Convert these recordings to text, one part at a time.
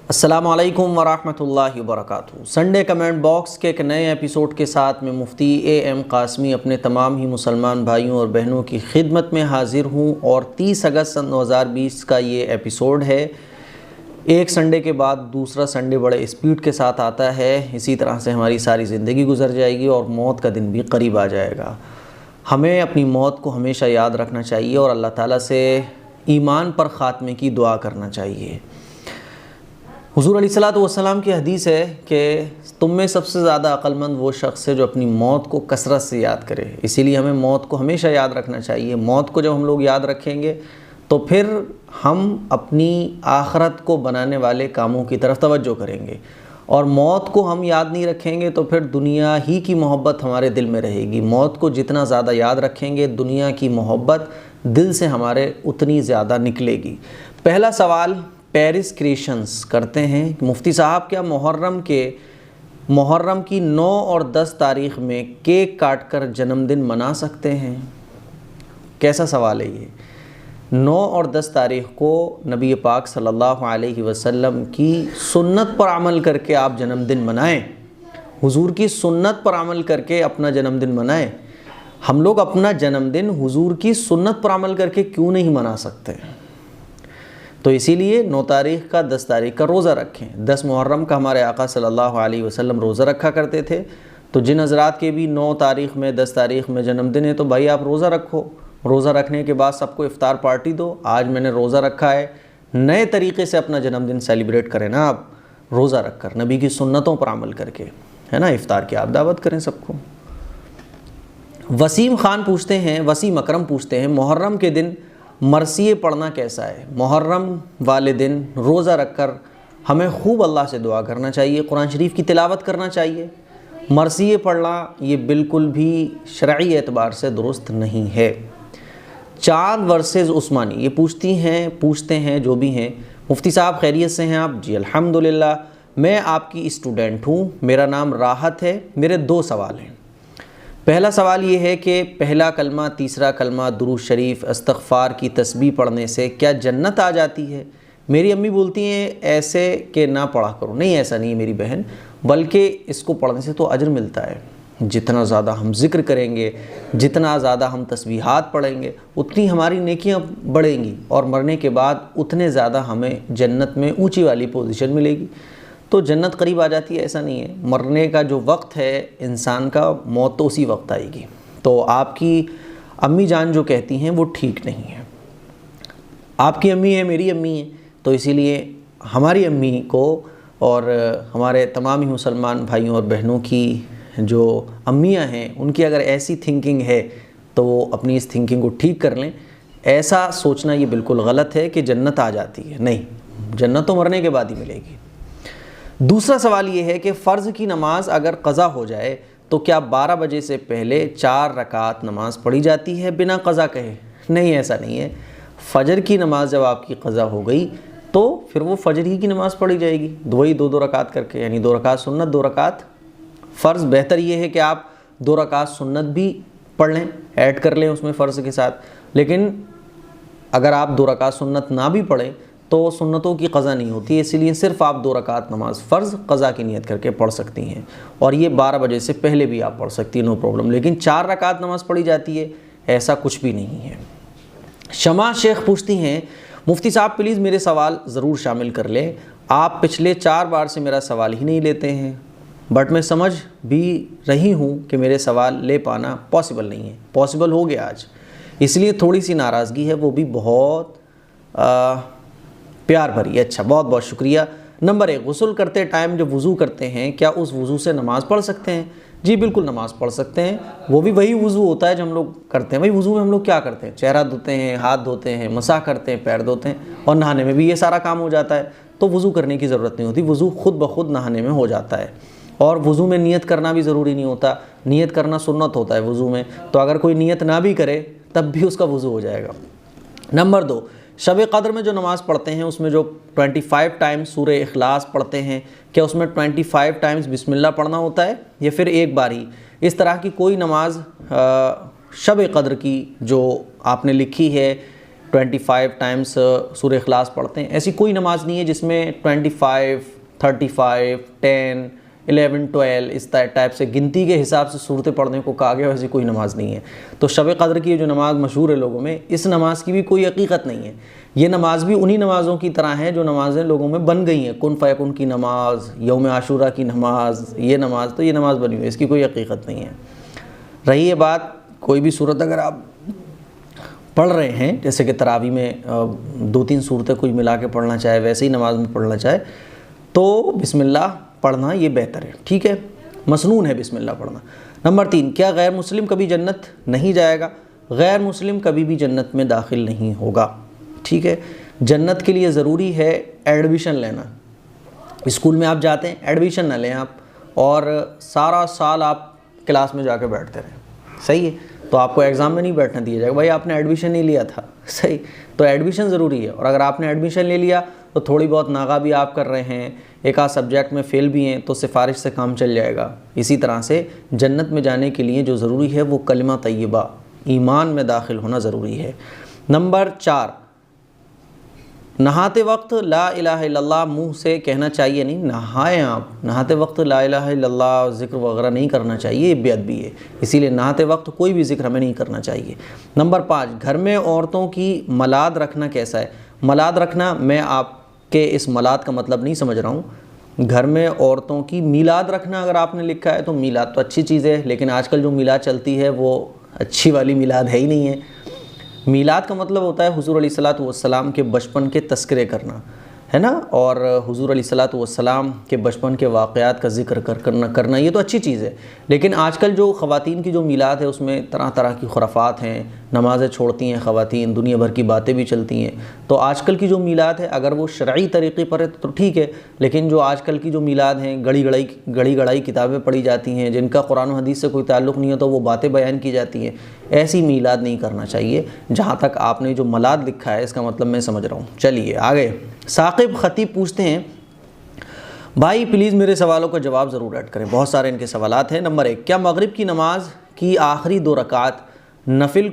अस्सलामु अलैकुम वरहमतुल्लाहि वबरकातुहू। संडे कमेंट बॉक्स के एक नए एपिसोड के साथ मैं मुफ्ती एम कासमी अपने तमाम ही मुसलमान भाइयों और बहनों की खिदमत में हाज़िर हूँ और 30 अगस्त सन 2020 का ये एपिसोड है। एक संडे के बाद दूसरा संडे बड़े स्पीड के साथ आता है। इसी तरह से हमारी सारी ज़िंदगी गुजर जाएगी और मौत का दिन भी करीब आ जाएगा। हमें अपनी मौत को हमेशा याद रखना चाहिए और अल्लाह ताला से ईमान पर ख़ात्मे की दुआ करना चाहिए। हुज़ूर अलैहिस्सलातु वस्सलाम की हदीस है कि तुम में सबसे ज़्यादा अक्लमंद वो शख्स है जो अपनी मौत को कसरत से याद करे। इसीलिए हमें मौत को हमेशा याद रखना चाहिए। मौत को जब हम लोग याद रखेंगे तो फिर हम अपनी आखरत को बनाने वाले कामों की तरफ तवज्जो करेंगे, और मौत को हम याद नहीं रखेंगे तो फिर दुनिया ही की मोहब्बत हमारे दिल में रहेगी। मौत को जितना ज़्यादा याद रखेंगे दुनिया की मोहब्बत दिल से हमारे उतनी ज़्यादा निकलेगी। पहला सवाल पेरिस क्रिएशंस करते हैं, मुफ्ती साहब क्या मुहर्रम की 9 और 10 तारीख़ में केक काटकर जन्मदिन मना सकते हैं? कैसा सवाल है ये। 9 और 10 तारीख़ को नबी पाक सल्लल्लाहु अलैहि वसल्लम की सुन्नत पर अमल करके आप जन्मदिन मनाएं। हुजूर की सुन्नत पर अमल करके अपना जन्मदिन मनाएं। हम लोग अपना जन्मदिन हुजूर की सुन्नत पर अमल करके क्यों नहीं मना सकते? तो इसीलिए 9 तारीख़ का 10 तारीख़ का रोज़ा रखें। 10 मुहर्रम का हमारे आका सल्लल्लाहु अलैहि वसल्लम रोज़ा रखा करते थे। तो जिन हज़रात के भी 9 तारीख़ में 10 तारीख़ में जन्मदिन है तो भाई आप रोज़ा रखो। रोज़ा रखने के बाद सबको इफ़्तार पार्टी दो। आज मैंने रोज़ा रखा है, नए तरीक़े से अपना जन्मदिन सेलिब्रेट करें ना आप, रोज़ा रख कर नबी की सुन्नतों पर अमल करके, है ना। इफ़्तार की आप दावत करें सबको। वसीम ख़ान पूछते हैं, वसीम अकरम पूछते हैं, मुहर्रम के दिन मरसिए पढ़ना कैसा है? मुहर्रम वाले दिन रोज़ा रखकर हमें खूब अल्लाह से दुआ करना चाहिए, कुरान शरीफ की तिलावत करना चाहिए। मरसिए पढ़ना ये बिल्कुल भी शरई एतबार से दुरुस्त नहीं है। चांद वर्सेस उस्मानी ये पूछते हैं जो भी हैं, मुफ्ती साहब खैरियत से हैं आप? जी अल्हम्दुलिल्लाह, मैं आपकी स्टूडेंट हूँ, मेरा नाम राहत है। मेरे 2 सवाल हैं। पहला सवाल ये है कि पहला कलमा, तीसरा कलमा, दुरूद शरीफ, इस्तग़फ़ार की तस्बीह पढ़ने से क्या जन्नत आ जाती है? मेरी अम्मी बोलती हैं ऐसे कि ना पढ़ा करो। नहीं, ऐसा नहीं है मेरी बहन, बल्कि इसको पढ़ने से तो अजर मिलता है। जितना ज़्यादा हम ज़िक्र करेंगे, जितना ज़्यादा हम तस्बीहात पढ़ेंगे, उतनी हमारी नेकियां बढ़ेंगी और मरने के बाद उतने ज़्यादा हमें जन्नत में ऊंची वाली पोजीशन मिलेगी। तो जन्नत करीब आ जाती है ऐसा नहीं है। मरने का जो वक्त है इंसान का, मौत तो उसी वक्त आएगी। तो आपकी अम्मी जान जो कहती हैं वो ठीक नहीं है। आपकी अम्मी है, मेरी अम्मी है, तो इसीलिए हमारी अम्मी को और हमारे तमाम ही मुसलमान भाइयों और बहनों की जो अम्मियां हैं उनकी अगर ऐसी थिंकिंग है तो वो अपनी इस थिंकिंग को ठीक कर लें। ऐसा सोचना ये बिल्कुल गलत है कि जन्नत आ जाती है। नहीं, जन्नत तो मरने के बाद ही मिलेगी। दूसरा सवाल ये है कि फ़र्ज़ की नमाज अगर क़ज़ा हो जाए तो क्या 12 बजे से पहले 4 रकात नमाज़ पढ़ी जाती है बिना क़ज़ा कहे? नहीं, ऐसा नहीं है। फ़जर की नमाज़ जब आपकी क़ज़ा हो गई तो फिर वो फ़जर ही की नमाज़ पढ़ी जाएगी, वही 2-2 रकात करके, यानी 2 रकात सुन्नत 2 रकात फ़र्ज़। बेहतर ये है कि आप 2 रकात सुन्नत भी पढ़ लें, ऐड कर लें उसमें फ़र्ज़ के साथ। लेकिन अगर आप 2 रकात सुन्नत ना भी पढ़ें तो सुन्नतों की क़ज़ा नहीं होती, इसलिए सिर्फ़ आप 2 रकात नमाज फ़र्ज़ क़ज़ा की नियत करके पढ़ सकती हैं, और ये 12 बजे से पहले भी आप पढ़ सकती हैं, नो प्रॉब्लम। लेकिन 4 रकात नमाज़ पढ़ी जाती है ऐसा कुछ भी नहीं है। शमा शेख पूछती हैं, मुफ्ती साहब प्लीज़ मेरे सवाल ज़रूर शामिल कर लें। आप पिछले 4 बार से मेरा सवाल ही नहीं लेते हैं, बट मैं समझ भी रही हूँ कि मेरे सवाल ले पाना पॉसिबल नहीं है। पॉसिबल हो गया आज, इसलिए थोड़ी सी नाराज़गी है, वो भी बहुत प्यार भरी। अच्छा, बहुत बहुत शुक्रिया। नंबर 1, गुस्ल करते टाइम जब वज़ू करते हैं क्या उस वज़ू से नमाज़ पढ़ सकते हैं? जी बिल्कुल नमाज़ पढ़ सकते हैं। वो भी वही वज़ू होता है जो हम लोग करते हैं। वही वज़ू में हम लोग क्या करते हैं? चेहरा धोते हैं, हाथ धोते हैं, मसा करते हैं, पैर धोते हैं, और नहाने में भी ये सारा काम हो जाता है। तो वज़ू करने की ज़रूरत नहीं होती, वज़ू खुद ब खुद नहाने में हो जाता है। और वज़ू में नियत करना भी ज़रूरी नहीं होता, नियत करना सुन्नत होता है वज़ू में। तो अगर कोई नियत ना भी करे तब भी उसका वज़ू हो जाएगा। नंबर 2, शब क़द्र में जो नमाज़ पढ़ते हैं उसमें जो 25 टाइम्स सूरह इखलास पढ़ते हैं, क्या उसमें 25 टाइम्स बिस्मिल्लाह पढ़ना होता है या फिर एक बार ही? इस तरह की कोई नमाज शब क़द्र की जो आपने लिखी है 25 टाइम्स सूरह इखलास पढ़ते हैं। ऐसी कोई नमाज नहीं है जिसमें 25, 35, 10, 11, 12 इस टाइप से गिनती के हिसाब से सूरतें पढ़ने को कहा गया, वैसी कोई नमाज नहीं है। तो शब क़द्र की जो नमाज मशहूर है लोगों में, इस नमाज की भी कोई हकीकत नहीं है। ये नमाज भी उन्हीं नमाज़ों की तरह है जो नमाज़ें लोगों में बन गई हैं, कुन फ़यकुन की नमाज, यौम आशूरा की नमाज, ये नमाज, तो ये नमाज़ बनी हुई है, इसकी कोई हकीकत नहीं है। रही ये बात, कोई भी सूरत अगर आप पढ़ रहे हैं, जैसे कि तरावी में 2-3 सूरतें कोई मिला के पढ़ना चाहे, वैसे ही नमाज में पढ़ना चाहे, तो बिस्मिल्लाह पढ़ना ये बेहतर है, ठीक है, मसनून है बिस्मिल्लाह पढ़ना। नंबर 3, क्या गैर मुस्लिम कभी जन्नत नहीं जाएगा? गैर मुस्लिम कभी भी जन्नत में दाखिल नहीं होगा, ठीक है। जन्नत के लिए ज़रूरी है एडमिशन लेना। स्कूल में आप जाते हैं, एडमिशन ना लें आप, और सारा साल आप क्लास में जाकर बैठते रहें, सही है, तो आपको एग्ज़ाम में नहीं बैठना दिया जाएगा। भाई आपने एडमिशन नहीं लिया था, सही, तो एडमिशन ज़रूरी है। और अगर आपने एडमिशन ले लिया तो थोड़ी बहुत नागा भी आप कर रहे हैं, एक आध सब्जेक्ट में फ़ेल भी हैं, तो सिफारिश से काम चल जाएगा। इसी तरह से जन्नत में जाने के लिए जो ज़रूरी है वो कलिमा तय्यबा, ईमान में दाखिल होना ज़रूरी है। नंबर 4, नहाते वक्त ला इलाहा इल्लल्लाह मुँह से कहना चाहिए नहीं। नहाएं आप, नहाते वक्त ला इलाहा इल्लल्लाह ज़िक्र वगैरह नहीं करना चाहिए, ये बेअदबी है, इसीलिए नहाते वक्त कोई भी ज़िक्र हमें नहीं करना चाहिए। नंबर 5, घर में औरतों की मलाद रखना कैसा है? मलाद रखना, मैं आपके इस मलाद का मतलब नहीं समझ रहा हूँ। घर में औरतों की मीलाद रखना अगर आपने लिखा है तो मीलाद तो अच्छी चीज़ है, लेकिन आजकल जो मीलाद चलती है वो अच्छी वाली मीलाद है ही नहीं है। मीलाद का मतलब होता है हुज़ूर अलैहिस्सलातु वस्सलाम के बचपन के तस्करे करना, है ना, और हुज़ूर अलैहिस्सलातु वस्सलाम के बचपन के वाक़यात का ज़िक्र करना, ये तो अच्छी चीज़ है। लेकिन आजकल जो ख़वातीन की जो मीलाद है उसमें तरह तरह की खुराफात हैं, नमाज़ें छोड़ती हैं ख़वातीन, दुनिया भर की बातें भी चलती हैं। तो आजकल की जो मीलाद है अगर वो शरई तरीक़े पर है तो ठीक है, लेकिन जो आजकल की जो मीलाद हैं, गड़ी गड़ाई किताबें पढ़ी जाती हैं जिनका कुरान और हदीस से कोई ताल्लुक़ नहीं है, तो वो बातें बयान की जाती हैं, ऐसी मीलाद नहीं करना चाहिए। जहाँ तक आपने जो मलाद लिखा है इसका मतलब मैं समझ रहा हूँ। चलिए आगे, साकिब ख़तीब पूछते हैं, भाई प्लीज़ मेरे सवालों का जवाब ज़रूर ऐड करें, बहुत सारे इनके सवालात हैं। नंबर 1, क्या मगरिब की नमाज की आखिरी 2 रकात नफिल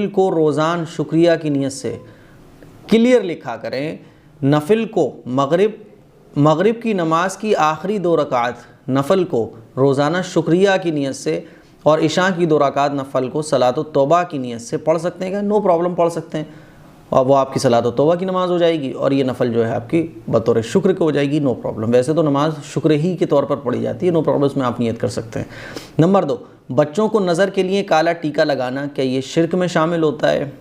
को रोज़ान शुक्रिया की नीयत से, क्लियर लिखा करें, नफिल को मगरिब की नमाज की आखिरी 2 रकात नफल को रोज़ाना शुक्रिया की नीयत से और इशा की 2 रकात नफल को सलातो तौबा की नीयत से पढ़ सकते हैं क्या? नो प्रॉब्लम, पढ़ सकते हैं, और वो आपकी सलातो तौबा की नमाज़ हो जाएगी और ये नफल जो है आपकी बतौर शुक्र की हो जाएगी, नो प्रॉब्लम। वैसे तो नमाज शुक्र ही के तौर पर पढ़ी जाती है, नो प्रॉब्लम, इसमें आप नियत कर सकते हैं। नंबर 2, बच्चों को नज़र के लिए काला टीका लगाना क्या ये शिर्क में शामिल होता है?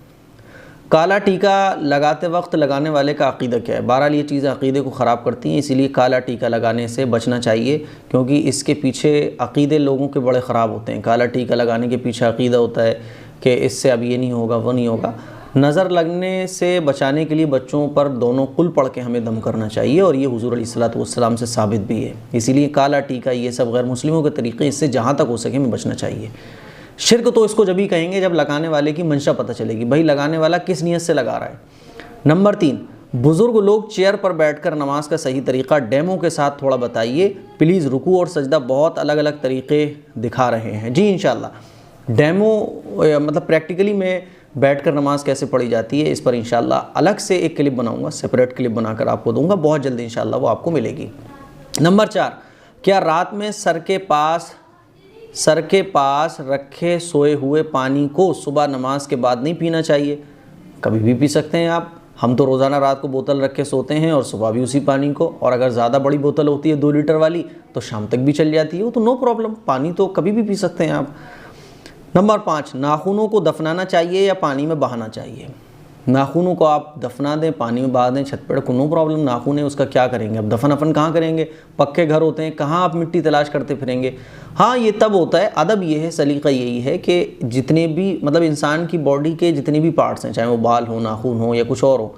काला टीका लगाते वक्त लगाने वाले का अक़ीदा क्या है? बहरहाल ये चीज़ें अक़ीदे को ख़राब करती हैं, इसीलिए काला टीका लगाने से बचना चाहिए, क्योंकि इसके पीछे अक़ीदे लोगों के बड़े ख़राब होते हैं। काला टीका लगाने के पीछे अक़ीदा होता है कि इससे अब ये नहीं होगा, वो नहीं होगा। नज़र लगने से बचाने के लिए बच्चों पर दोनों कुल पढ़ के हमें दम करना चाहिए, और ये हुज़ूर अलैहिस्सलातु वस्सलाम से साबित भी है। इसीलिए काला टीका, ये सब गैर मुस्लिमों के तरीक़े, इससे जहाँ तक हो सके हमें बचना चाहिए। शिर्क तो इसको जब ही कहेंगे जब लगाने वाले की मंशा पता चलेगी, भाई लगाने वाला किस नियत से लगा रहा है। नंबर 3, बुज़ुर्ग लोग चेयर पर बैठकर नमाज का सही तरीक़ा डेमो के साथ थोड़ा बताइए प्लीज़। रुकू और सजदा बहुत अलग अलग तरीक़े दिखा रहे हैं। जी इंशाअल्लाह, डेमो मतलब प्रैक्टिकली में बैठकर नमाज कैसे पढ़ी जाती है, इस पर इंशाअल्लाह अलग से एक क्लिप बनाऊंगा, सेपरेट क्लिप बनाकर आपको दूंगा, बहुत जल्दी इंशाअल्लाह वो आपको मिलेगी। नंबर 4, क्या रात में सर के पास रखे सोए हुए पानी को सुबह नमाज के बाद नहीं पीना चाहिए? कभी भी पी सकते हैं आप। हम तो रोज़ाना रात को बोतल रख के सोते हैं और सुबह भी उसी पानी को, और अगर ज़्यादा बड़ी बोतल होती है 2 लीटर वाली तो शाम तक भी चल जाती है, वो तो नो प्रॉब्लम, पानी तो कभी भी पी सकते हैं आप। नंबर 5, नाखूनों को दफनाना चाहिए या पानी में बहाना चाहिए? नाखूनों को आप दफना दें, पानी में बहा दें, छत पर, को नो प्रॉब्लम। नाखून है उसका क्या करेंगे अब, दफन अपन कहाँ करेंगे? पक्के घर होते हैं, कहाँ आप मिट्टी तलाश करते फिरेंगे? हाँ, ये तब होता है, अदब ये है, सलीका यही है कि जितने भी मतलब इंसान की बॉडी के जितने भी पार्ट्स हैं, चाहे वो बाल हो, नाखून हो या कुछ और हो,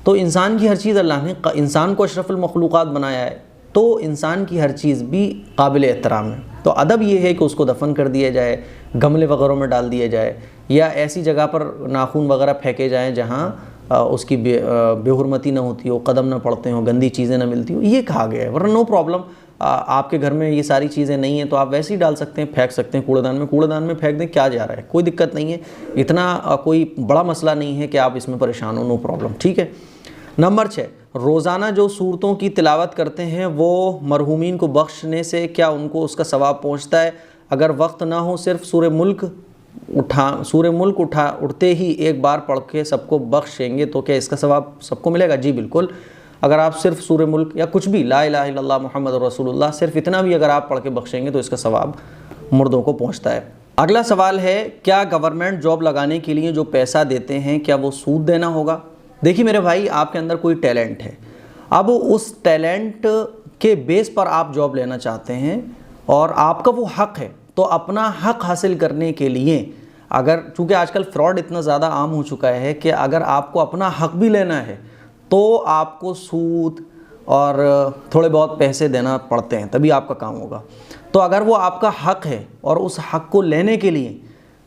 तो इंसान की हर चीज़, अल्लाह ने इंसान को अशरफुल मखलूक़ात बनाया है, तो इंसान की हर चीज़ भी काबिल एहतराम है। तो अदब ये है कि उसको दफन कर दिया जाए, गमले वगैरह में डाल दिया जाए, या ऐसी जगह पर नाखून वगैरह फेंके जाएं जहाँ उसकी बेहुरमती ना होती हो, कदम ना पड़ते हो, गंदी चीज़ें ना मिलती हो, ये कहा गया है। वरना नो प्रॉब्लम, आपके घर में ये सारी चीज़ें नहीं हैं तो आप वैसे ही डाल सकते हैं, फेंक सकते हैं कूड़ेदान में फेंक दें, क्या जा रहा है, कोई दिक्कत नहीं है, इतना कोई बड़ा मसला नहीं है कि आप इसमें परेशान हो, नो प्रॉब्लम, ठीक है। नंबर 6, रोज़ाना जो सूरतों की तिलावत करते हैं वो मरहूमीन को बख्शने से क्या उनको उसका सवाब पहुँचता है? अगर वक्त ना हो, सिर्फ सूरह मुल्क उठते ही एक बार पढ़ के सबको बख्शेंगे तो क्या इसका सवाब सबको मिलेगा? जी बिल्कुल। अगर आप सिर्फ सूरह मुल्क या कुछ भी ला इलाहा इल्लल्लाह मुहम्मद रसूलुल्लाह सिर्फ इतना भी अगर आप पढ़ के बख्शेंगे तो इसका सवाब मुर्दों को पहुंचता है। अगला सवाल है, क्या गवर्नमेंट जॉब लगाने के लिए जो पैसा देते हैं क्या वो सूद देना होगा? देखिए मेरे भाई, आपके अंदर कोई टैलेंट है, अब उस टैलेंट के बेस पर आप जॉब लेना चाहते हैं और आपका वो हक है, तो अपना हक हासिल करने के लिए अगर, चूँकि आजकल फ्रॉड इतना ज़्यादा आम हो चुका है कि अगर आपको अपना हक भी लेना है तो आपको सूद और थोड़े बहुत पैसे देना पड़ते हैं, तभी आपका काम होगा। तो अगर वो आपका हक है और उस हक को लेने के लिए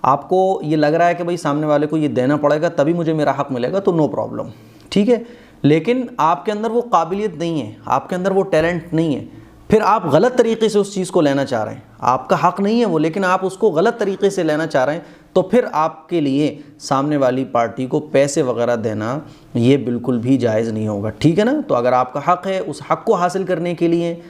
आपको ये लग रहा है कि भाई सामने वाले को ये देना पड़ेगा तभी मुझे मेरा हक मिलेगा, तो नो प्रॉब्लम, ठीक है। लेकिन आपके अंदर वो काबिलियत नहीं है, आपके अंदर वो टैलेंट नहीं है, फिर आप गलत तरीके से उस चीज़ को लेना चाह रहे हैं, आपका हक नहीं है वो, लेकिन आप उसको गलत तरीके से लेना चाह रहे हैं, तो फिर आपके लिए सामने वाली पार्टी को पैसे वगैरह देना ये बिल्कुल भी जायज़ नहीं होगा, ठीक है ना। तो अगर आपका हक है, उस हक को हासिल करने के लिए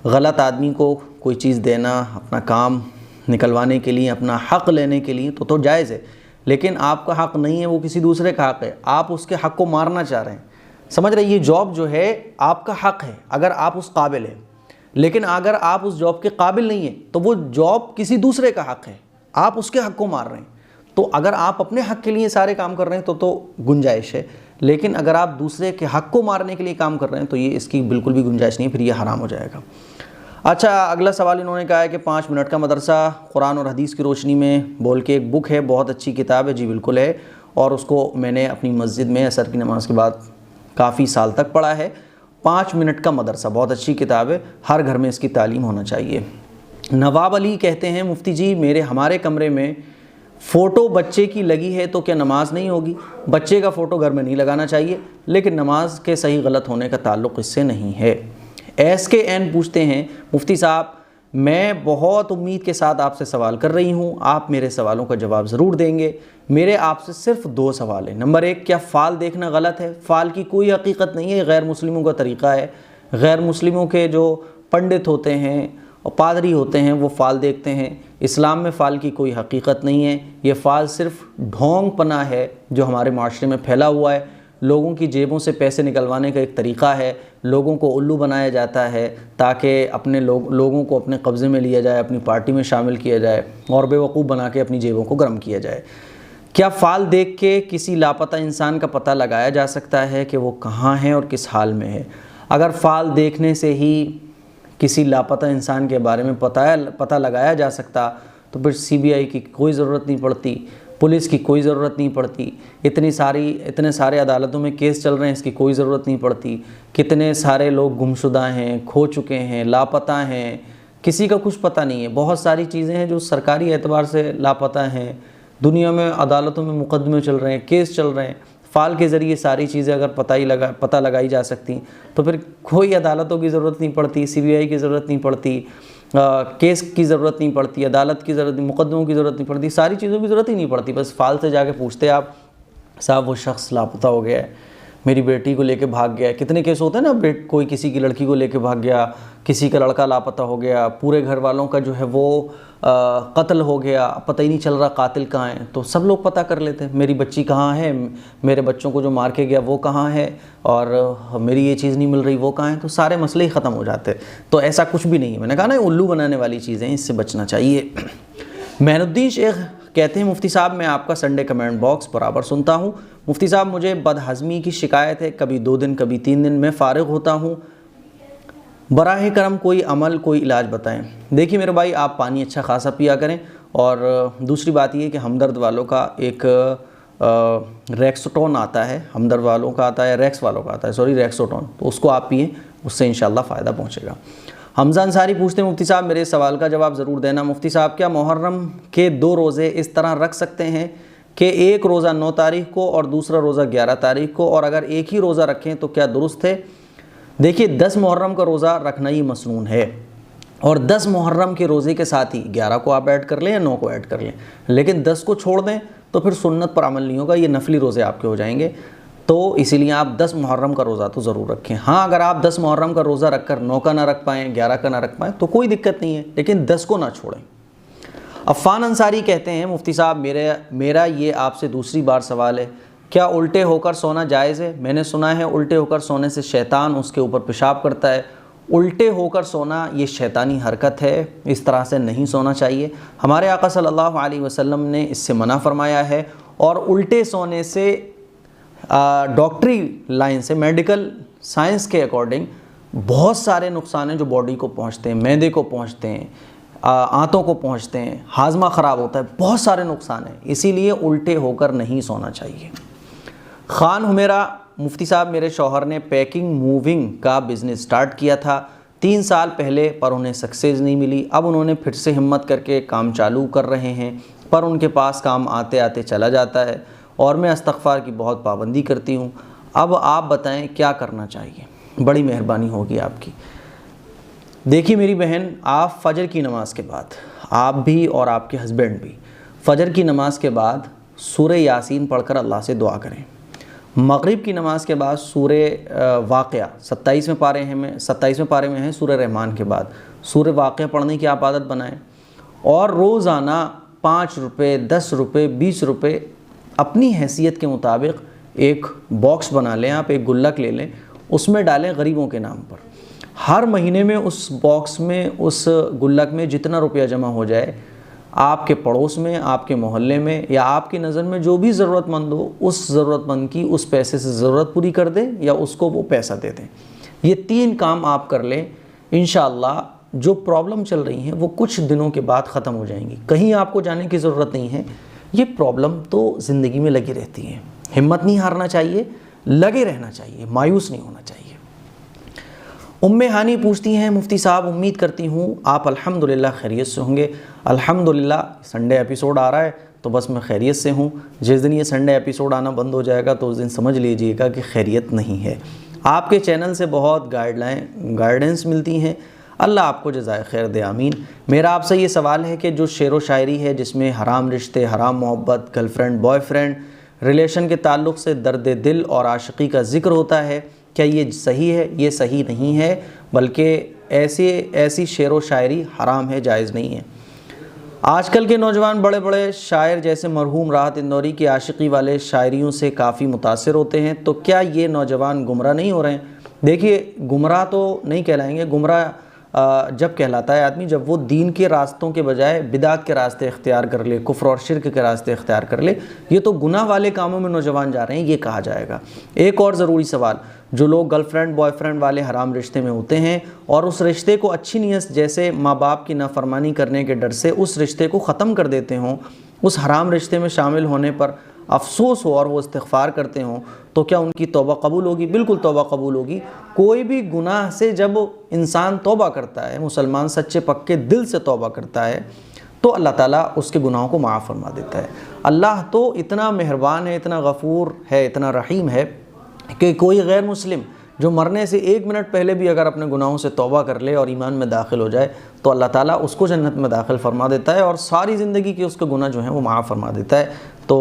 गलत आदमी को कोई चीज़ देना, अपना काम निकलवाने के लिए, अपना हक लेने के लिए, तो जायज़ है। लेकिन आपका हक नहीं है, वो किसी दूसरे का हक है, आप उसके हक को मारना चाह रहे हैं, समझ रहे। ये जॉब जो है आपका हक है अगर आप उस काबिल हैं, लेकिन अगर आप उस जॉब के काबिल नहीं हैं तो वो जॉब किसी दूसरे का हक है, आप उसके हक को मार रहे हैं। तो अगर आप अपने हक के लिए सारे काम कर रहे हैं तो गुंजाइश है, लेकिन अगर आप दूसरे के हक को मारने के लिए काम कर रहे हैं तो ये इसकी बिल्कुल भी गुंजाइश नहीं है, फिर ये हराम हो जाएगा। अच्छा, अगला सवाल इन्होंने कहा है कि 5 मिनट का मदरसा कुरान और हदीस की रोशनी में बोल के एक बुक है, बहुत अच्छी किताब है। जी बिल्कुल है, और उसको मैंने अपनी मस्जिद में असर की नमाज़ के बाद काफ़ी साल तक पढ़ा है। 5 मिनट का मदरसा बहुत अच्छी किताब है, हर घर में इसकी तालीम होना चाहिए। नवाब अली कहते हैं, मुफ्ती जी हमारे कमरे में फ़ोटो बच्चे की लगी है तो क्या नमाज नहीं होगी? बच्चे का फ़ोटो घर में नहीं लगाना चाहिए, लेकिन नमाज के सही गलत होने का ताल्लुक़ इससे नहीं है। SKN पूछते हैं, मुफ्ती साहब मैं बहुत उम्मीद के साथ आपसे सवाल कर रही हूँ, आप मेरे सवालों का जवाब ज़रूर देंगे। मेरे आपसे सिर्फ 2 सवाल हैं। नंबर 1, क्या फ़ाल देखना गलत है? फ़ाल की कोई हकीकत नहीं है, गैर मुस्लिमों का तरीक़ा है। गैर मुस्लिमों के जो पंडित होते हैं और पादरी होते हैं वो फ़ाल देखते हैं। इस्लाम में फ़ाल की कोई हकीकत नहीं है, ये फ़ाल सिर्फ ढोंग पना है जो हमारे माशरे में फैला हुआ है। लोगों की जेबों से पैसे निकलवाने का एक तरीक़ा है, लोगों को उल्लू बनाया जाता है ताकि अपने लोगों को अपने कब्ज़े में लिया जाए, अपनी पार्टी में शामिल किया जाए और बेवकूफ़ बना के अपनी जेबों को गर्म किया जाए। क्या फ़ाल देख के किसी लापता इंसान का पता लगाया जा सकता है कि वो कहाँ है और किस हाल में है? अगर फ़ाल देखने से ही किसी लापता इंसान के बारे में पता लगाया जा सकता तो फिर CBI की कोई ज़रूरत नहीं पड़ती, पुलिस की कोई ज़रूरत नहीं पड़ती, इतने सारे अदालतों में केस चल रहे हैं, इसकी कोई ज़रूरत नहीं पड़ती। कितने सारे लोग गुमशुदा हैं, खो चुके हैं, लापता हैं, किसी का कुछ पता नहीं है। बहुत सारी चीज़ें हैं जो सरकारी एतबार से लापता हैं, दुनिया में अदालतों में मुकदमे चल रहे हैं, केस चल रहे हैं। फ़ाल के ज़रिए सारी चीज़ें अगर पता लगाई जा सकती तो फिर कोई अदालतों की ज़रूरत नहीं पड़ती, CBI की ज़रूरत नहीं पड़ती, केस की ज़रूरत नहीं पड़ती, अदालत की ज़रूरत नहीं, मुकदमों की ज़रूरत नहीं पड़ती, सारी चीज़ों की ज़रूरत ही नहीं पड़ती। बस फ़ाल से जाके पूछते आप, साहब वो शख्स लापता हो गया है, मेरी बेटी को लेके भाग गया है। कितने केस होते हैं ना, कोई किसी की लड़की को लेके भाग गया, किसी का लड़का लापता हो गया, पूरे घर वालों का जो है वो कत्ल हो गया, पता ही नहीं चल रहा कातिल कहाँ है। तो सब लोग पता कर लेते हैं, मेरी बच्ची कहाँ है, मेरे बच्चों को जो मार के गया वो कहाँ है, और मेरी ये चीज़ नहीं मिल रही वो कहाँ है, तो सारे मसले ही ख़त्म हो जाते। तो ऐसा कुछ भी नहीं है, मैंने कहा ना उल्लू बनाने वाली चीज़ें, इससे बचना चाहिए। मेहनुद्दीन शेख कहते हैं, मुफ्ती साहब मैं आपका संडे कमेंट बॉक्स बराबर सुनता हूँ। मुफ्ती साहब मुझे बदहज़मी की शिकायत है, कभी 2 दिन कभी 3 दिन में फ़ारिग होता हूँ, बराह करम कोई अमल कोई इलाज बताएं। देखिए मेरे भाई, आप पानी अच्छा खासा पिया करें, और दूसरी बात ये कि हमदर्द वालों का एक रेक्सोटोन आता है, हमदर्द वालों का आता है, रेक्सोटोन, तो उसको आप पिएँ, उससे इंशाल्लाह फ़ायदा पहुँचेगा। हमज़ा अंसारी पूछते हैं, मुफ्ती साहब मेरे सवाल का जवाब ज़रूर देना। मुफ्ती साहब क्या मुहर्रम के 2 रोज़े इस तरह रख सकते हैं कि एक रोज़ा 9 तारीख को और दूसरा रोज़ा 11 तारीख को, और अगर एक ही रोज़ा रखें तो क्या दुरुस्त है? देखिए 10 मुहर्रम का रोज़ा रखना ही मसनून है, और 10 मुहर्रम के रोज़े के साथ ही 11 को आप ऐड कर लें या 9 को ऐड कर लें, लेकिन 10 को छोड़ दें तो फिर सुन्नत पर अमल नहीं होगा, ये नफली रोज़े आपके हो जाएंगे। तो इसीलिए आप 10 मुहर्रम का रोज़ा तो ज़रूर रखें। हाँ, अगर आप 10 मुहर्रम का रोज़ा रखकर 9 का ना रख पाएँ, 11 का ना रख पाएँ तो कोई दिक्कत नहीं है, लेकिन 10 को ना छोड़ें। अफ़ान अंसारी कहते हैं, मुफ्ती साहब मेरा ये आपसे दूसरी बार सवाल है, क्या उल्टे होकर सोना जायज़ है? मैंने सुना है उल्टे होकर सोने से शैतान उसके ऊपर पेशाब करता है। उल्टे होकर सोना ये शैतानी हरकत है, इस तरह से नहीं सोना चाहिए। हमारे आका सल्लल्लाहु अलैहि वसल्लम ने इससे मना फरमाया है, और उल्टे सोने से डॉक्टरी लाइन से, मेडिकल साइंस के अकॉर्डिंग बहुत सारे नुकसान हैं जो बॉडी को पहुंचते हैं, मैदे को पहुंचते हैं, आंतों को पहुंचते हैं, हाजमा ख़राब होता है, बहुत सारे नुकसान हैं, इसीलिए उल्टे होकर नहीं सोना चाहिए। खान हुमेरा, मुफ्ती साहब मेरे शौहर ने पैकिंग मूविंग का बिज़नेस स्टार्ट किया था 3 साल पहले, पर उन्हें सक्सेस नहीं मिली। अब उन्होंने फिर से हिम्मत करके काम चालू कर रहे हैं, पर उनके पास काम आते आते चला जाता है, और मैं इस्तग़फ़ार की बहुत पाबंदी करती हूँ। अब आप बताएं क्या करना चाहिए? बड़ी मेहरबानी होगी आपकी। देखिए मेरी बहन, आप फ़जर की नमाज़ के बाद, आप भी और आपके हस्बैंड भी फ़जर की नमाज़ के बाद सूरह यासीन पढ़कर अल्लाह से दुआ करें। मगरिब की नमाज़ के बाद सूरह वाक़या 27वें पारे में है सूरह रहमान के बाद सूरह वाक़या पढ़ने की आप आदत बनाएं, और रोज़ाना 5 रुपये, 10 रुपये, 20 रुपये अपनी हैसियत के मुताबिक एक बॉक्स बना लें, आप एक गुल्लक ले लें, उसमें डालें गरीबों के नाम पर। हर महीने में उस बॉक्स में, उस गुल्लक में जितना रुपया जमा हो जाए, आपके पड़ोस में, आपके मोहल्ले में, या आपकी नज़र में जो भी ज़रूरतमंद हो, उस ज़रूरतमंद की उस पैसे से ज़रूरत पूरी कर दें या उसको वो पैसा दे दें। ये 3 काम आप कर लें, इंशाअल्लाह जो प्रॉब्लम चल रही हैं वो कुछ दिनों के बाद ख़त्म हो जाएंगी। कहीं आपको जाने की ज़रूरत नहीं है, ये प्रॉब्लम तो ज़िंदगी में लगी रहती है। हिम्मत नहीं हारना चाहिए, लगे रहना चाहिए, मायूस नहीं होना चाहिए। उम्मे हानी पूछती हैं, मुफ्ती साहब उम्मीद करती हूँ आप अल्हम्दुलिल्लाह खैरियत से होंगे। अल्हम्दुलिल्लाह संडे एपिसोड आ रहा है तो बस मैं खैरियत से हूँ। जिस दिन ये संडे एपिसोड आना बंद हो जाएगा तो उस दिन समझ लीजिएगा कि खैरियत नहीं है। आपके चैनल से बहुत गाइडेंस मिलती हैं, अल्लाह आपको जज़ाए खैर दे, आमीन। मेरा आपसे ये सवाल है कि जो शेर व शायरी है जिसमें हराम रिश्ते, हराम मोहब्बत, गर्लफ्रेंड बॉयफ्रेंड रिलेशन के ताल्लुक़ से दर्द दिल और आशिकी का ज़िक्र होता है, क्या ये सही है? ये सही नहीं है, बल्कि ऐसी शेर व शायरी हराम है, जायज़ नहीं है। आजकल के नौजवान बड़े बड़े शायर जैसे मरहूम राहत इंदौरी की आशिकी वाले शायरियों से काफ़ी मुतासिर होते हैं, तो क्या ये नौजवान गुमराह नहीं हो रहे हैं? देखिए, गुमराह तो नहीं कहलाएंगे। गुमराह जब कहलाता है आदमी जब वो दीन के रास्तों के बजाय बिदात के रास्ते इख्तियार कर ले, कुफ्र और शिर्क के रास्ते इख्तियार कर ले। ये तो गुनाह वाले कामों में नौजवान जा रहे हैं, ये कहा जाएगा। एक और ज़रूरी सवाल, जो लोग गर्लफ्रेंड बॉयफ्रेंड वाले हराम रिश्ते में होते हैं और उस रिश्ते को अच्छी नीयत जैसे माँ बाप की नाफरमानी करने के डर से उस रिश्ते को ख़त्म कर देते हों, उस हराम रिश्ते में शामिल होने पर अफसोस हो और वो इस्तिग़फ़ार करते हों, तो क्या उनकी तौबा कबूल होगी? बिल्कुल तौबा कबूल होगी। कोई भी गुनाह से जब इंसान तौबा करता है, मुसलमान सच्चे पक्के दिल से तौबा करता है, तो अल्लाह ताला उसके गुनाहों को माफ़ फरमा देता है। अल्लाह तो इतना मेहरबान है, इतना गफ़ूर है, इतना रहीम है कि कोई गैर मुस्लिम जो मरने से 1 मिनट पहले भी अगर अपने गुनाहों से तौबा कर ले और ईमान में दाखिल हो जाए तो अल्लाह ताला उसको जन्नत में दाखिल फरमा देता है और सारी ज़िंदगी के उसके गुनाह जो हैं वो माफ़ फरमा देता है। तो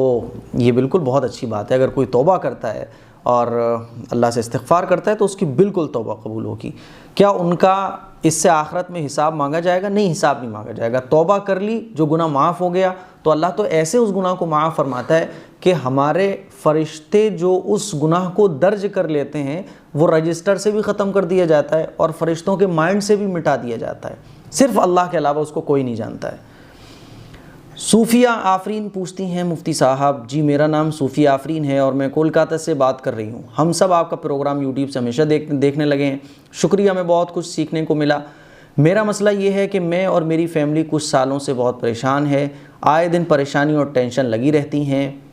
ये बिल्कुल बहुत अच्छी बात है। अगर कोई तौबा करता है और अल्लाह से इस्तिग़फ़ार करता है तो उसकी बिल्कुल तौबा कबूल होगी। क्या उनका इससे आखिरत में हिसाब मांगा जाएगा? नहीं, हिसाब नहीं मांगा जाएगा। तौबा कर ली, जो गुनाह माफ़ हो गया, तो अल्लाह तो ऐसे उस गुनाह को माफ़ फरमाता है कि हमारे फ़रिश्ते जो उस गुनाह को दर्ज कर लेते हैं वो रजिस्टर से भी ख़त्म कर दिया जाता है और फ़रिश्तों के माइंड से भी मिटा दिया जाता है। सिर्फ़ अल्लाह के अलावा उसको कोई नहीं जानता है। सूफ़िया आफरीन पूछती हैं, मुफ्ती साहब जी मेरा नाम सूफ़िया आफरीन है और मैं कोलकाता से बात कर रही हूँ। हम सब आपका प्रोग्राम यूट्यूब से हमेशा देखने लगे हैं। शुक्रिया, हमें बहुत कुछ सीखने को मिला। मेरा मसला ये है कि मैं और मेरी फ़ैमिली कुछ सालों से बहुत परेशान है। आए दिन परेशानी और टेंशन लगी रहती हैं।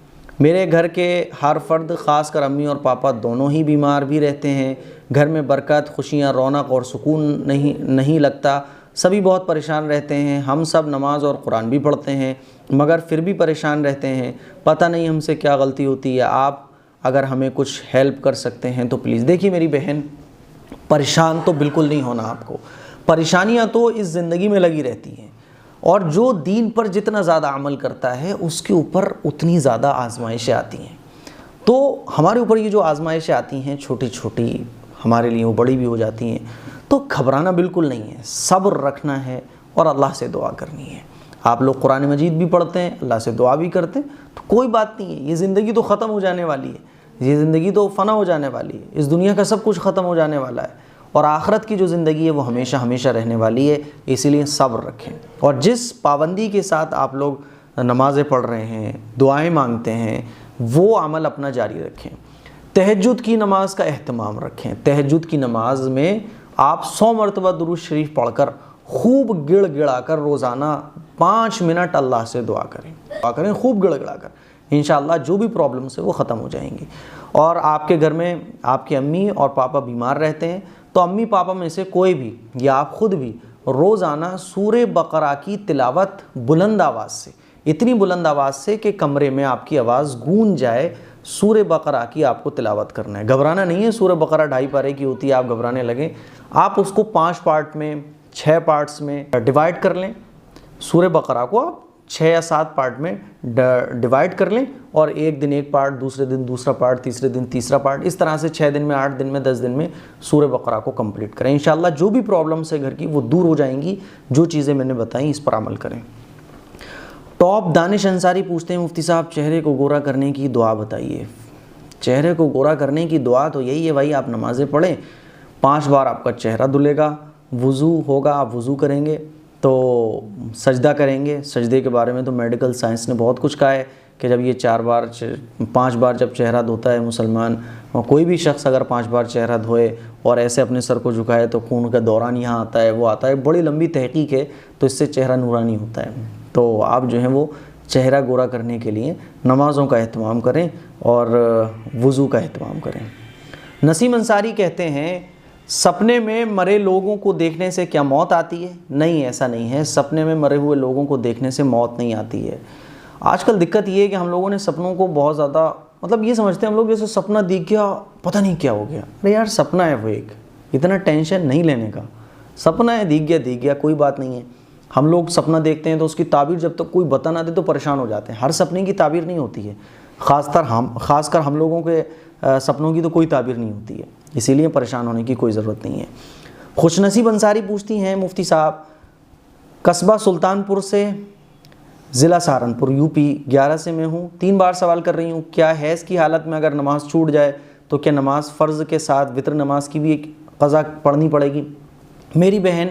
मेरे घर के हर फ़र्द, ख़ासकर अम्मी और पापा दोनों ही बीमार भी रहते हैं। घर में बरकत, खुशियाँ, रौनक और सुकून नहीं लगता। सभी बहुत परेशान रहते हैं, हम सब नमाज और कुरान भी पढ़ते हैं मगर फिर भी परेशान रहते हैं, पता नहीं हमसे क्या गलती होती है। आप अगर हमें कुछ हेल्प कर सकते हैं तो प्लीज़। देखिए मेरी बहन, परेशान तो बिल्कुल नहीं होना आपको, परेशानियां तो इस ज़िंदगी में लगी रहती हैं और जो दीन पर जितना ज़्यादा अमल करता है उसके ऊपर उतनी ज़्यादा आजमाइशें आती हैं। तो हमारे ऊपर ये जो आजमाइशें आती हैं छोटी छोटी, हमारे लिए वो बड़ी भी हो जाती हैं, तो घबराना बिल्कुल नहीं है, सब्र रखना है और अल्लाह से दुआ करनी है। आप लोग कुरान मजीद भी पढ़ते हैं, अल्लाह से दुआ भी करते हैं, तो कोई बात नहीं है। ये ज़िंदगी तो ख़त्म हो जाने वाली है, ये ज़िंदगी तो फ़ना हो जाने वाली है, इस दुनिया का सब कुछ ख़त्म हो जाने वाला है और आखिरत की जो ज़िंदगी है वो हमेशा हमेशा रहने वाली है। इसीलिए सब्र रखें और जिस पाबंदी के साथ आप लोग नमाज़ें पढ़ रहे हैं, दुआएं मांगते हैं, वो अमल अपना जारी रखें। तहज्जुद की नमाज का एहतमाम रखें। तहज्जुद की नमाज में आप 100 मरतबा दुरूद शरीफ पढ़कर खूब गिड़गिड़ा कर रोज़ाना 5 मिनट अल्लाह से दुआ करें खूब गिड़गिड़ा कर। इंशाअल्लाह जो भी प्रॉब्लम्स है वो ख़त्म हो जाएंगी। और आपके घर में आपकी अम्मी और पापा बीमार रहते हैं तो अम्मी पापा में से कोई भी या आप ख़ुद भी रोज़ाना सूरे बकरा की तिलावत बुलंद आवाज़ से, इतनी बुलंद आवाज़ से कि कमरे में आपकी आवाज़ गूंज जाए, सूरे बकरा की आपको तिलावत करना है। घबराना नहीं है, सूरे बकरा 2.5 पारे की होती है, आप घबराने लगें। आप उसको 5 पार्ट में, 6 पार्ट्स में डिवाइड कर लें। सूरे बकरा को आप 6 या 7 पार्ट में डिवाइड कर लें और एक दिन एक पार्ट, दूसरे दिन दूसरा पार्ट, तीसरे दिन तीसरा पार्ट, इस तरह से 6 दिन में, 8 दिन में, 10 दिन में सूरे बकरा को कंप्लीट करें। इंशाअल्लाह जो भी प्रॉब्लम्स है घर की वो दूर हो जाएंगी। जो चीज़ें मैंने बताई इस पर अमल करें। टॉप दानिश अंसारी पूछते हैं, मुफ्ती साहब चेहरे को गोरा करने की दुआ बताइए। चेहरे को गोरा करने की दुआ तो यही है भाई, आप नमाज़ें पढ़ें, 5 बार आपका चेहरा धुलेगा, वज़ू होगा, आप वज़ू करेंगे तो सजदा करेंगे। सजदे के बारे में तो मेडिकल साइंस ने बहुत कुछ कहा है कि जब ये 5 बार जब चेहरा धोता है मुसलमान, और कोई भी शख्स अगर 5 बार चेहरा धोए और ऐसे अपने सर को झुकाए तो खून का दौरान यहाँ आता है, वो आता है। बड़ी लंबी तहकीक है, तो इससे चेहरा नूरानी होता है। तो आप जो है वो चेहरा गोरा करने के लिए नमाज़ों का एहतमाम करें और वज़ू का एहतमाम करें। नसीम अंसारी कहते हैं, सपने में मरे लोगों को देखने से क्या मौत आती है? नहीं, ऐसा नहीं है, सपने में मरे हुए लोगों को देखने से मौत नहीं आती है। आजकल दिक्कत ये है कि हम लोगों ने सपनों को बहुत ज़्यादा, मतलब ये समझते हैं हम लोग जैसे सपना दिख गया पता नहीं क्या हो गया। अरे यार सपना है वो, एक इतना टेंशन नहीं लेने का। सपना है, दिख गया, कोई बात नहीं है। हम लोग सपना देखते हैं तो उसकी ताबीर जब तक कोई बता ना दे तो परेशान हो जाते हैं। हर सपने की ताबीर नहीं होती है, ख़ासकर हम लोगों के सपनों की तो कोई ताबीर नहीं होती है, इसीलिए परेशान होने की कोई ज़रूरत नहीं है। खुशनसीब अंसारी पूछती हैं, मुफ्ती साहब कस्बा सुल्तानपुर से, ज़िला सहारनपुर, यूपी 11 से मैं हूँ। 3 बार सवाल कर रही हूँ, क्या हैज़ की हालत में अगर नमाज़ छूट जाए तो क्या नमाज फ़र्ज़ के साथ वित्र नमाज की भी क़ज़ा पढ़नी पड़ेगी? मेरी बहन,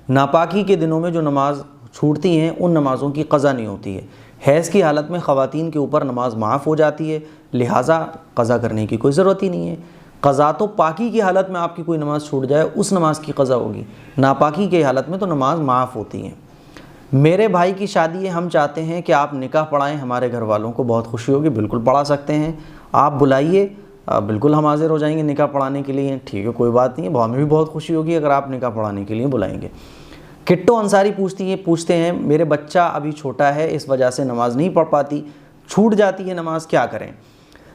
नापाकी के दिनों में जो नमाज छूटती हैं उन नमाज़ों की क़ज़ा नहीं होती है। हैज़ की हालत में ख़वातीन के ऊपर नमाज माफ़ हो जाती है, लिहाजा क़ज़ा करने की कोई ज़रूरत ही नहीं है। क़ज़ा तो पाकी की हालत में आपकी कोई नमाज़ छूट जाए उस नमाज की क़ज़ा होगी, नापाकी की हालत में तो नमाज माफ़ होती है। मेरे भाई की शादी है, हम चाहते हैं कि आप निकाह पढ़ाएं, हमारे घर वालों को बहुत खुशी होगी। बिल्कुल पढ़ा सकते हैं, आप बुलाइए, बिल्कुल हम हाजिर हो जाएंगे निकाह पढ़ाने के लिए। ठीक है, कोई बात नहीं है, हमें भी बहुत खुशी होगी अगर आप निकाह पढ़ाने के लिए बुलाएंगे। किट्टो अंसारी पूछते हैं, मेरे बच्चा अभी छोटा है, इस वजह से नमाज़ नहीं पढ़ पाती, छूट जाती है नमाज़, क्या करें?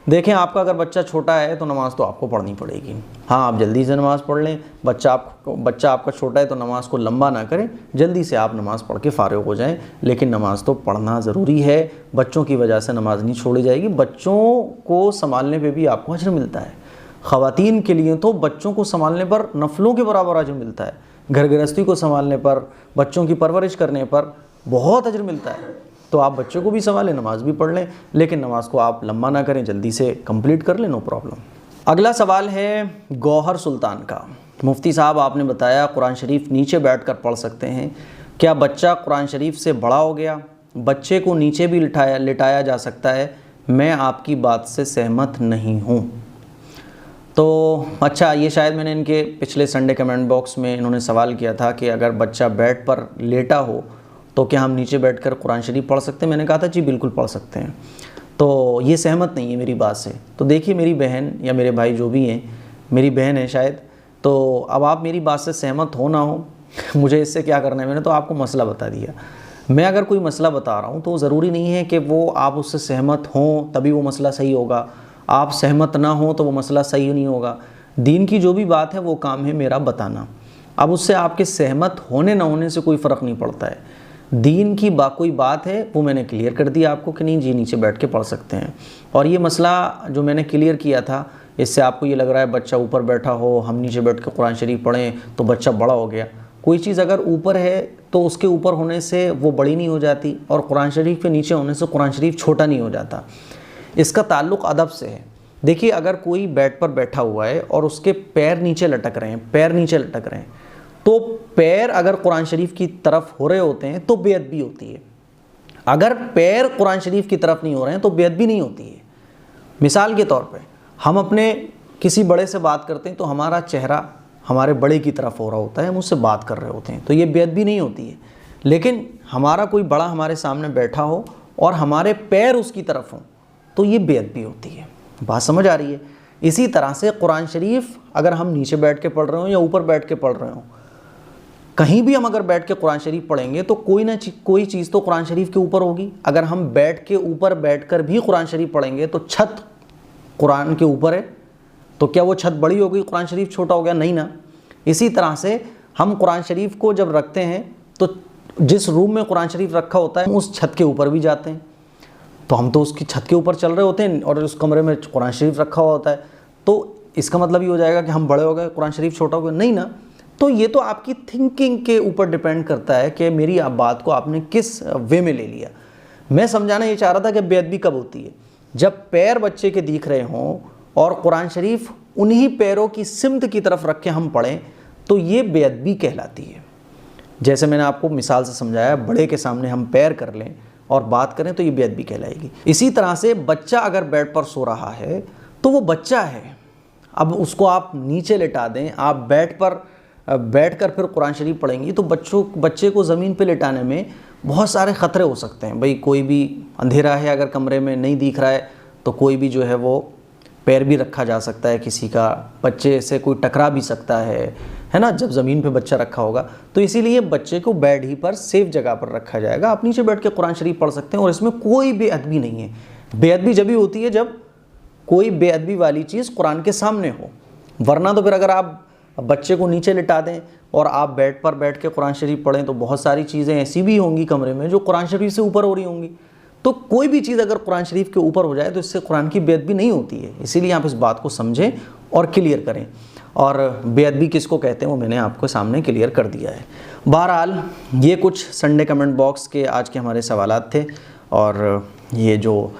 देखें, आपका अगर बच्चा छोटा है तो नमाज़ तो आपको पढ़नी पड़ेगी। हाँ, आप जल्दी से नमाज़ पढ़ लें। बच्चा आपका छोटा है तो नमाज़ को लंबा ना करें, जल्दी से आप नमाज़ पढ़ के फ़ारिग हो जाएं। लेकिन नमाज़ तो पढ़ना ज़रूरी है, बच्चों की वजह से नमाज़ नहीं छोड़ी जाएगी। बच्चों को संभालने पे भी आपको अजर मिलता है। ख़वातीन के लिए तो बच्चों को संभालने पर नफलों के बराबर अजर मिलता है। घर गृहस्थी को संभालने पर, बच्चों की परवरिश करने पर बहुत अजर मिलता है। तो आप बच्चों को भी संभालें, नमाज़ भी पढ़ लें, लेकिन नमाज़ को आप लम्बा ना करें, जल्दी से कंप्लीट कर लें, नो प्रॉब्लम। अगला सवाल है गौहर सुल्तान का। मुफ्ती साहब आपने बताया कुरान शरीफ नीचे बैठकर पढ़ सकते हैं, क्या बच्चा कुरान शरीफ से बड़ा हो गया, बच्चे को नीचे भी लिटाया जा सकता है? मैं आपकी बात से सहमत नहीं हूँ। तो अच्छा, ये शायद मैंने इनके पिछले संडे कमेंट बॉक्स में इन्होंने सवाल किया था कि अगर बच्चा बेड पर लेटा हो तो क्या हम नीचे बैठकर कुरान शरीफ पढ़ सकते हैं? मैंने कहा था जी बिल्कुल पढ़ सकते हैं। तो ये सहमत नहीं है मेरी बात से। तो देखिए, मेरी बहन या मेरे भाई जो भी हैं, मेरी बहन है शायद, तो अब आप मेरी बात से सहमत हो ना हो, मुझे इससे क्या करना है, मैंने तो आपको मसला बता दिया। मैं अगर कोई मसला बता रहा हूँ तो ज़रूरी नहीं है कि वो आप उससे सहमत हों तभी वो मसला सही होगा, आप सहमत ना हो तो वो मसला सही नहीं होगा। दीन की जो भी बात है वो काम है मेरा बताना। अब उससे आपके सहमत होने ना होने से कोई फ़र्क नहीं पड़ता है। दीन की कोई बात है वो मैंने क्लियर कर दिया आपको कि नहीं जी नीचे बैठ के पढ़ सकते हैं। और ये मसला जो मैंने क्लियर किया था, इससे आपको ये लग रहा है बच्चा ऊपर बैठा हो, हम नीचे बैठ के कुरान शरीफ पढ़ें तो बच्चा बड़ा हो गया। कोई चीज़ अगर ऊपर है तो उसके ऊपर होने से वो बड़ी नहीं हो जाती, और कुरान शरीफ के नीचे होने से कुरान शरीफ छोटा नहीं हो जाता। इसका ताल्लुक़ अदब से है। देखिए, अगर कोई बेड पर बैठा हुआ है और उसके पैर नीचे लटक रहे हैं, पैर नीचे लटक रहे हैं, तो पैर अगर कुरान शरीफ की तरफ हो रहे होते हैं तो बेअदबी होती है। अगर पैर कुरान शरीफ की तरफ नहीं हो रहे हैं तो बेअदबी नहीं होती है। मिसाल के तौर पे हम अपने किसी बड़े से बात करते हैं तो हमारा चेहरा हमारे बड़े की तरफ हो रहा होता है, हम उससे बात कर रहे होते हैं, तो ये बेअदबी नहीं होती है। लेकिन हमारा कोई बड़ा हमारे सामने बैठा हो और हमारे पैर उसकी तरफ हों तो ये बेअदबी होती है। बात समझ आ रही है? इसी तरह से कुरान शरीफ अगर हम नीचे बैठ के पढ़ रहे हो या ऊपर बैठ के पढ़ रहे हो, कहीं भी हम अगर बैठ के कुरान शरीफ पढ़ेंगे तो कोई ना कोई चीज़ तो कुरान शरीफ के ऊपर होगी। अगर हम बैठ के ऊपर बैठ कर भी कुरान शरीफ पढ़ेंगे तो छत कुरान के ऊपर है, तो क्या वो छत बड़ी हो गई, कुरान शरीफ छोटा हो गया? नहीं ना। इसी तरह से हम कुरान शरीफ को जब रखते हैं तो जिस रूम में कुरान शरीफ रखा होता है उस छत के ऊपर भी जाते हैं, तो हम तो उसकी छत के ऊपर चल रहे होते हैं और उस कमरे में कुरान शरीफ रखा हुआ होता है, तो इसका मतलब ये हो जाएगा कि हम बड़े हो गए, कुरान शरीफ छोटा हो गया? नहीं ना। तो ये तो आपकी थिंकिंग के ऊपर डिपेंड करता है कि मेरी आप बात को आपने किस वे में ले लिया। मैं समझाना ये चाह रहा था कि बेअदबी कब होती है, जब पैर बच्चे के दिख रहे हों और कुरान शरीफ उन्हीं पैरों की सिमत की तरफ रख के हम पढ़ें तो ये बेअदबी कहलाती है। जैसे मैंने आपको मिसाल से समझाया, बड़े के सामने हम पैर कर लें और बात करें तो ये बेअदबी कहलाएगी। इसी तरह से बच्चा अगर बेड पर सो रहा है तो वो बच्चा है, अब उसको आप नीचे लेटा दें, आप बेड पर बैठ कर फिर कुरान शरीफ पढ़ेंगी तो बच्चे को ज़मीन पे लेटाने में बहुत सारे ख़तरे हो सकते हैं। भाई कोई भी अंधेरा है, अगर कमरे में नहीं दिख रहा है तो कोई भी जो है वो पैर भी रखा जा सकता है किसी का, बच्चे से कोई टकरा भी सकता है ना, जब ज़मीन पे बच्चा रखा होगा। तो इसीलिए बच्चे को बेड ही पर सेफ जगह पर रखा जाएगा। आप नीचे बैठ के कुरान शरीफ पढ़ सकते हैं और इसमें कोई बेअदबी नहीं है। बेअदबी जब भी होती है जब कोई बेअदबी वाली चीज़ कुरान के सामने हो, वरना तो फिर अगर आप बच्चे को नीचे लिटा दें और आप बेड पर बैठ के कुरान शरीफ पढ़ें तो बहुत सारी चीज़ें ऐसी भी होंगी कमरे में जो कुरान शरीफ से ऊपर हो रही होंगी। तो कोई भी चीज़ अगर कुरान शरीफ के ऊपर हो जाए तो इससे कुरान की बेअदबी नहीं होती है। इसीलिए आप इस बात को समझें और क्लियर करें। और बेअदबी किसको कहते हैं वो मैंने आपको सामने क्लियर कर दिया है। बहरहाल ये कुछ संडे कमेंट बॉक्स के आज के हमारे सवालात थे। और ये जो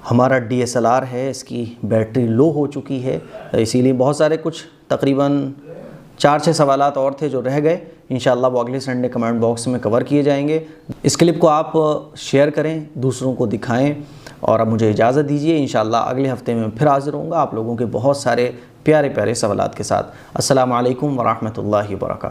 हमारा DSLR है इसकी बैटरी लो हो चुकी है, इसीलिए बहुत सारे कुछ तकरीबन 4-6 सवालात और थे जो रह गए। इंशाअल्लाह वो अगले संडे कमेंट बॉक्स में कवर किए जाएंगे। इस क्लिप को आप शेयर करें, दूसरों को दिखाएं और अब मुझे इजाज़त दीजिए। इंशाअल्लाह अगले हफ्ते में फिर हाज़िर होऊंगा आप लोगों के बहुत सारे प्यारे प्यारे सवालात के साथ। अस्सलामु अलैकुम व रहमतुल्लाहि व बरकातहू।